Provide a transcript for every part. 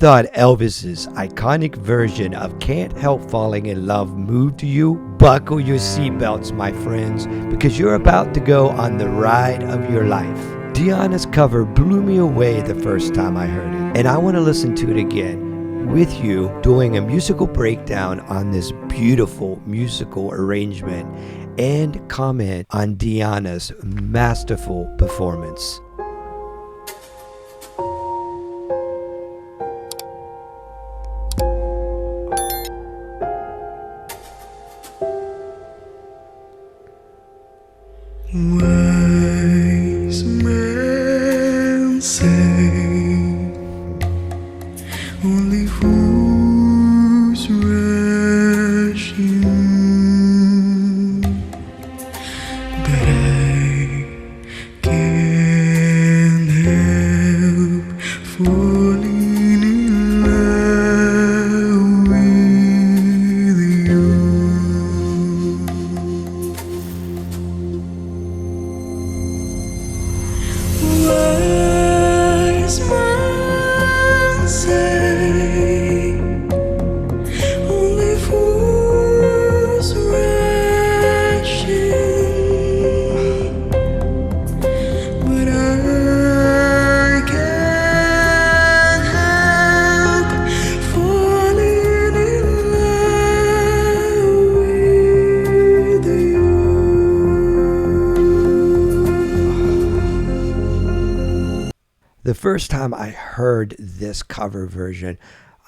thought Elvis's iconic version of Can't Help Falling in Love moved you? Buckle your seatbelts, my friends, because you're about to go on the ride of your life. Diana's cover blew me away the first time I heard it, and I want to listen to it again with you, doing a musical breakdown on this beautiful musical arrangement and comment on Diana's masterful performance. Wise men say only fools rush in, but I can't help falling in love with you. Wise men say only fools rush in, but I can't help falling in love with you. The first time I heard this cover version,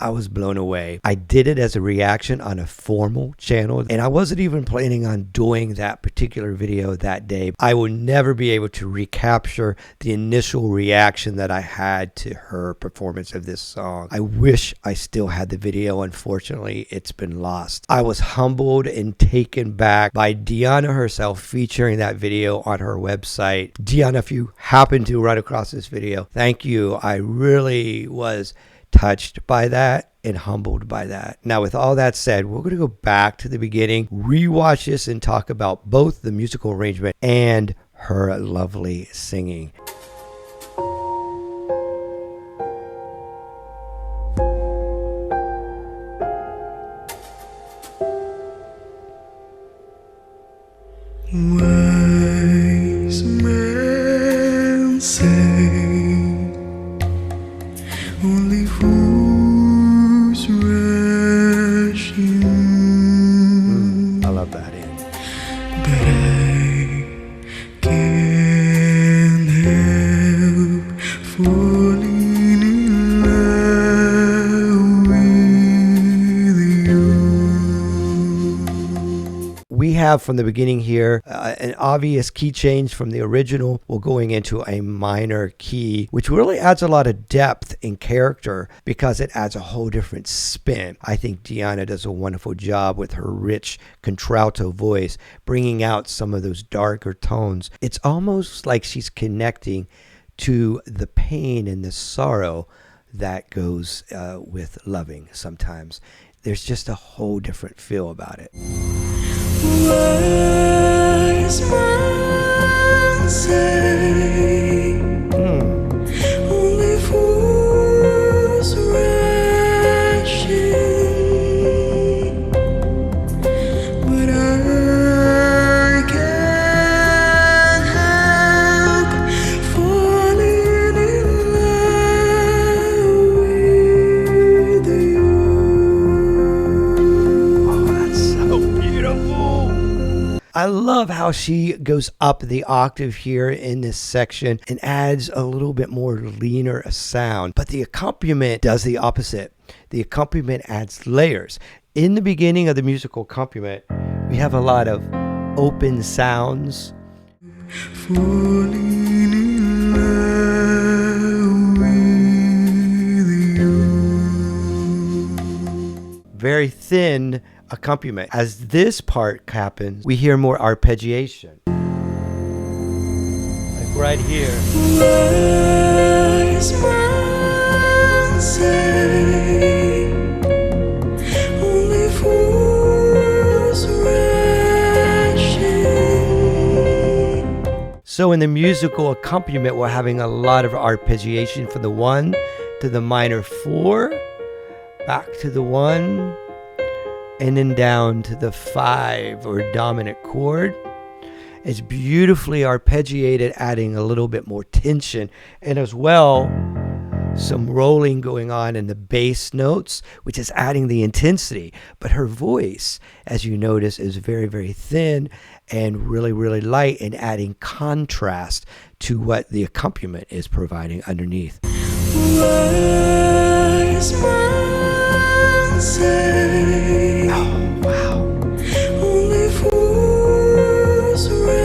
I was blown away. I did it as a reaction on a formal channel, and I wasn't even planning on doing that particular video that day. I will never be able to recapture the initial reaction that I had to her performance of this song. I wish I still had the video. Unfortunately, it's been lost. I was humbled and taken back by Diana herself featuring that video on her website. Diana, if you happen to run across this video, thank you. I really was touched by that and humbled by that. Now, with all that said, we're going to go back to the beginning, rewatch this, and talk about both the musical arrangement and her lovely singing. Wise men say only fools rush in. I love that end. But I can't help falling in love with you. We have from the beginning here an obvious key change from the original. We're going into a minor key, which really adds a lot of depth and character because it adds a whole different spin. I think Diana does a wonderful job with her rich contralto voice, bringing out some of those darker tones. It's almost like she's connecting to the pain and the sorrow that goes with loving sometimes. There's just a whole different feel about it. Wise men say only fools rush in, but I can't help falling in love with you. Oh, that's so beautiful. I love how she goes up the octave here in this section and adds a little bit more leaner sound, but the accompaniment does the opposite. The accompaniment adds layers. In the beginning of the musical accompaniment, we have a lot of open sounds. Falling in love with you. Very thin accompaniment. As this part happens, we hear more arpeggiation. Like right here. Wise men say only fools rush in. So in the musical accompaniment, we're having a lot of arpeggiation from the 1 to the minor 4, back to the 1, and then down to the 5 or dominant chord. It's beautifully arpeggiated, adding a little bit more tension, and as well some rolling going on in the bass notes, which is adding the intensity. But her voice, as you notice, is very, very thin and really, really light, and adding contrast to what the accompaniment is providing underneath. Wise men say, Oh, wow. only fools rushing,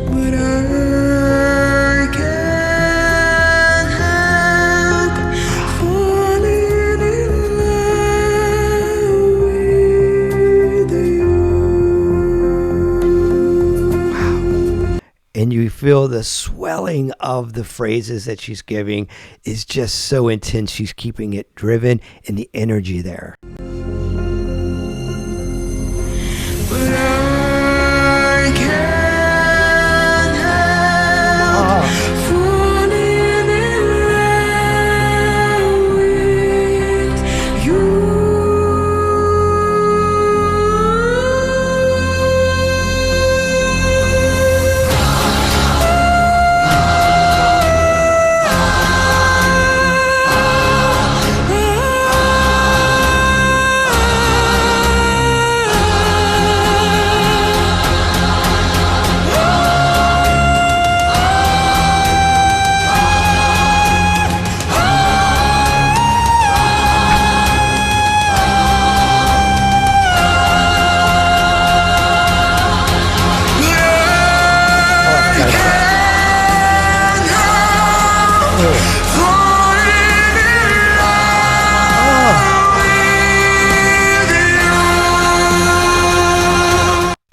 but I can't help falling in love with you. And you feel the swelling of the phrases that she's giving is just so intense. She's keeping it driven and the energy there. But I can't help falling in love with you.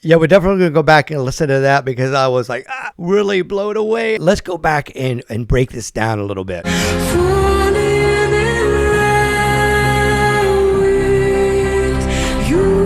Yeah, we're definitely going to go back and listen to that because I was like, really blown away. Let's go back and break this down a little bit. Falling in love with you.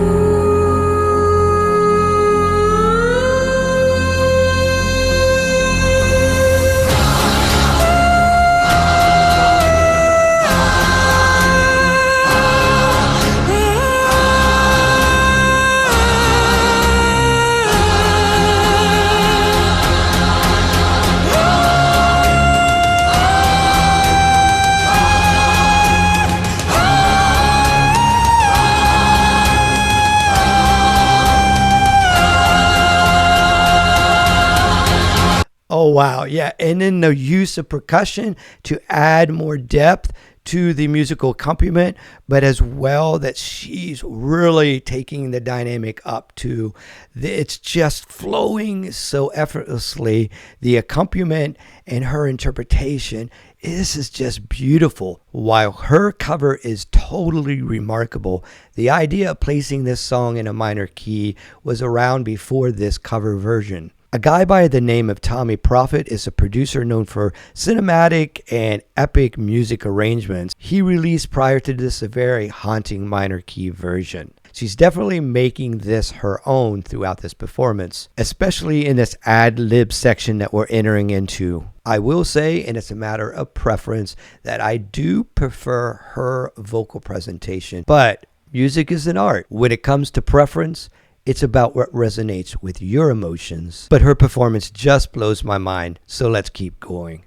Oh, wow. Yeah. And then the use of percussion to add more depth to the musical accompaniment, but as well that she's really taking the dynamic up to it's just flowing so effortlessly. The accompaniment and her interpretation, this is just beautiful. While her cover is totally remarkable, the idea of placing this song in a minor key was around before this cover version. A guy by the name of Tommy Prophet is a producer known for cinematic and epic music arrangements. He released prior to this a very haunting minor key version. She's definitely making this her own throughout this performance, especially in this ad-lib section that we're entering into. I will say, and it's a matter of preference, that I do prefer her vocal presentation, but music is an art. When it comes to preference, it's about what resonates with your emotions. But her performance just blows my mind, so let's keep going.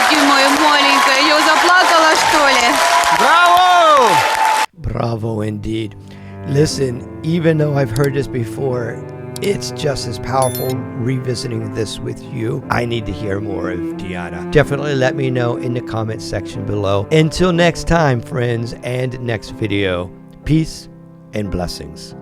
Ты моя маленькая, я заплакала, что ли? Браво! Bravo indeed. Listen, even though I've heard this before, it's just as powerful revisiting this with you. I need to hear more of Diana. Definitely let me know in the comment section below. Until next time, friends, and next video, peace and blessings.